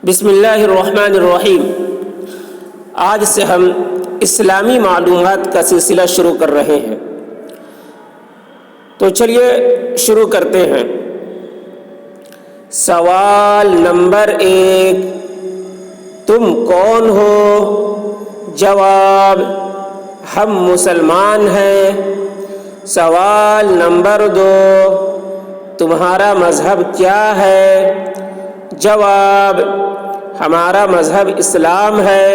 بسم اللہ الرحمن الرحیم۔ آج سے ہم اسلامی معلومات کا سلسلہ شروع کر رہے ہیں، تو چلیے شروع کرتے ہیں۔ سوال نمبر 1، تم کون ہو؟ جواب: ہم مسلمان ہیں۔ سوال نمبر 2، تمہارا مذہب کیا ہے؟ جواب: ہمارا مذہب اسلام ہے۔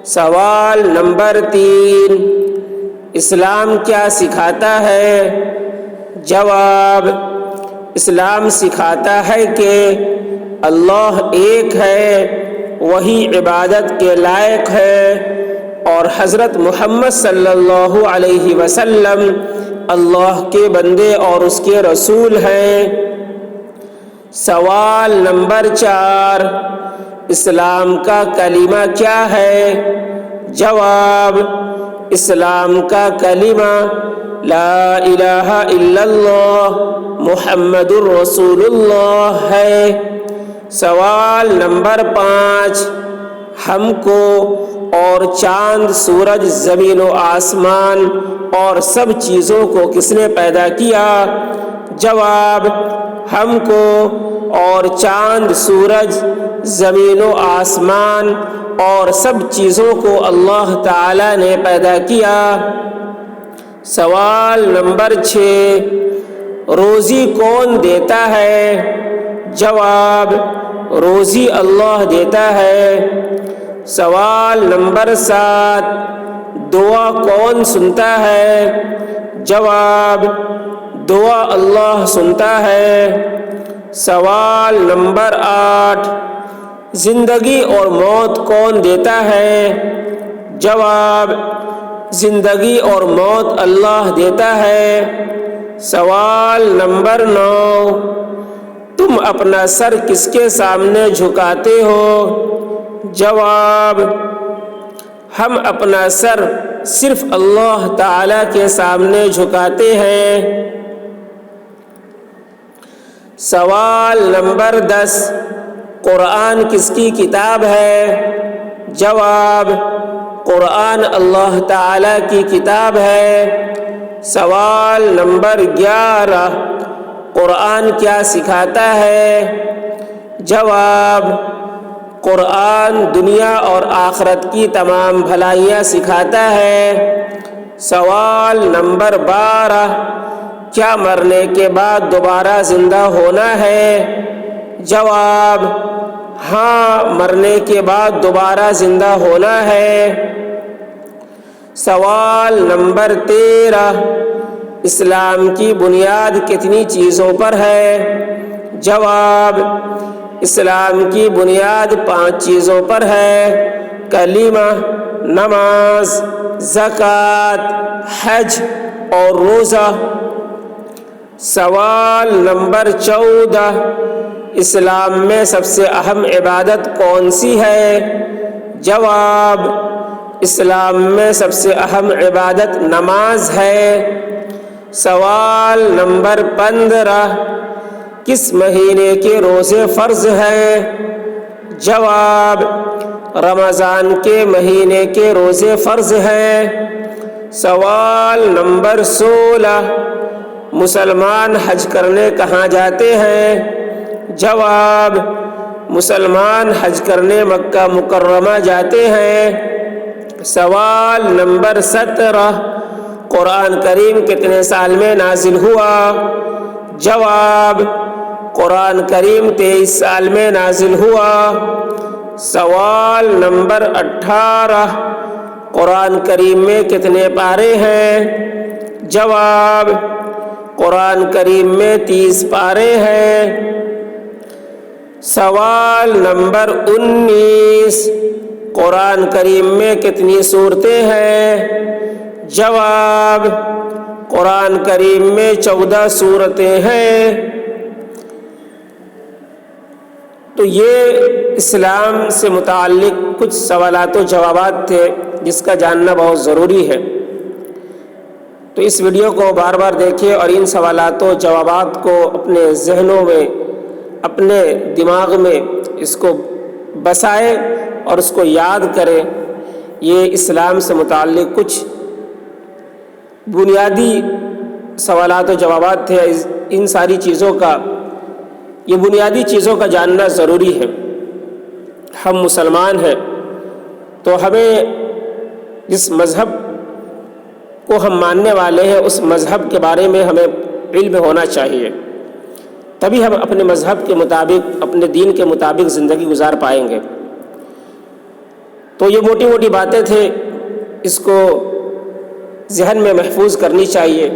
سوال نمبر 3، اسلام کیا سکھاتا ہے؟ جواب: اسلام سکھاتا ہے کہ اللہ ایک ہے، وہی عبادت کے لائق ہے، اور حضرت محمد صلی اللہ علیہ وسلم اللہ کے بندے اور اس کے رسول ہیں۔ سوال نمبر 4، اسلام کا کلمہ کیا ہے؟ جواب: اسلام کا کلمہ لا الہ الا اللہ محمد الرسول اللہ ہے۔ سوال نمبر 5، ہم کو اور چاند، سورج، زمین و آسمان اور سب چیزوں کو کس نے پیدا کیا؟ جواب: ہم کو اور چاند، سورج، زمین و آسمان اور سب چیزوں کو اللہ تعالی نے پیدا کیا۔ سوال نمبر 6، روزی کون دیتا ہے؟ جواب: روزی اللہ دیتا ہے۔ سوال نمبر 7، دعا کون سنتا ہے؟ جواب: دعا اللہ سنتا ہے۔ سوال نمبر 8، زندگی اور موت کون دیتا ہے؟ جواب: زندگی اور موت اللہ دیتا ہے۔ سوال نمبر 9، تم اپنا سر کس کے سامنے جھکاتے ہو؟ جواب: ہم اپنا سر صرف اللہ تعالی کے سامنے جھکاتے ہیں۔ سوال نمبر 10، قرآن کس کی کتاب ہے؟ جواب: قرآن اللہ تعالی کی کتاب ہے۔ سوال نمبر 11، قرآن کیا سکھاتا ہے؟ جواب: قرآن دنیا اور آخرت کی تمام بھلائیاں سکھاتا ہے۔ سوال نمبر 12، کیا مرنے کے بعد دوبارہ زندہ ہونا ہے؟ جواب: ہاں، مرنے کے بعد دوبارہ زندہ ہونا ہے۔ سوال نمبر 13، اسلام کی بنیاد کتنی چیزوں پر ہے؟ جواب: اسلام کی بنیاد 5 چیزوں پر ہے: کلمہ، نماز، زکوٰۃ، حج اور روزہ۔ سوال نمبر 14، اسلام میں سب سے اہم عبادت کون سی ہے؟ جواب: اسلام میں سب سے اہم عبادت نماز ہے۔ سوال نمبر 15، کس مہینے کے روزے فرض ہیں؟ جواب: رمضان کے مہینے کے روزے فرض ہیں۔ سوال نمبر 16، مسلمان حج کرنے کہاں جاتے ہیں؟ جواب: مسلمان حج کرنے مکہ مکرمہ جاتے ہیں۔ سوال نمبر 17، قرآن کریم کتنے سال میں نازل ہوا؟ جواب: قرآن کریم 23 سال میں نازل ہوا۔ سوال نمبر 18، قرآن کریم میں کتنے پارے ہیں؟ جواب: قرآن کریم میں 30 پارے ہیں۔ سوال نمبر 19، قرآن کریم میں کتنی سورتیں ہیں؟ جواب: قرآن کریم میں 14 سورتیں ہیں۔ تو یہ اسلام سے متعلق کچھ سوالات و جوابات تھے جس کا جاننا بہت ضروری ہے۔ تو اس ویڈیو کو بار بار دیکھیں اور ان سوالات و جوابات کو اپنے ذہنوں میں، اپنے دماغ میں اس کو بسائے اور اس کو یاد کرے۔ یہ اسلام سے متعلق کچھ بنیادی سوالات و جوابات تھے۔ ان ساری چیزوں کا، یہ بنیادی چیزوں کا جاننا ضروری ہے۔ ہم مسلمان ہیں تو ہمیں جس مذہب کو ہم ماننے والے ہیں اس مذہب کے بارے میں ہمیں علم ہونا چاہیے، تبھی ہم اپنے مذہب کے مطابق، اپنے دین کے مطابق زندگی گزار پائیں گے۔ تو یہ موٹی موٹی باتیں تھے، اس کو ذہن میں محفوظ کرنی چاہیے۔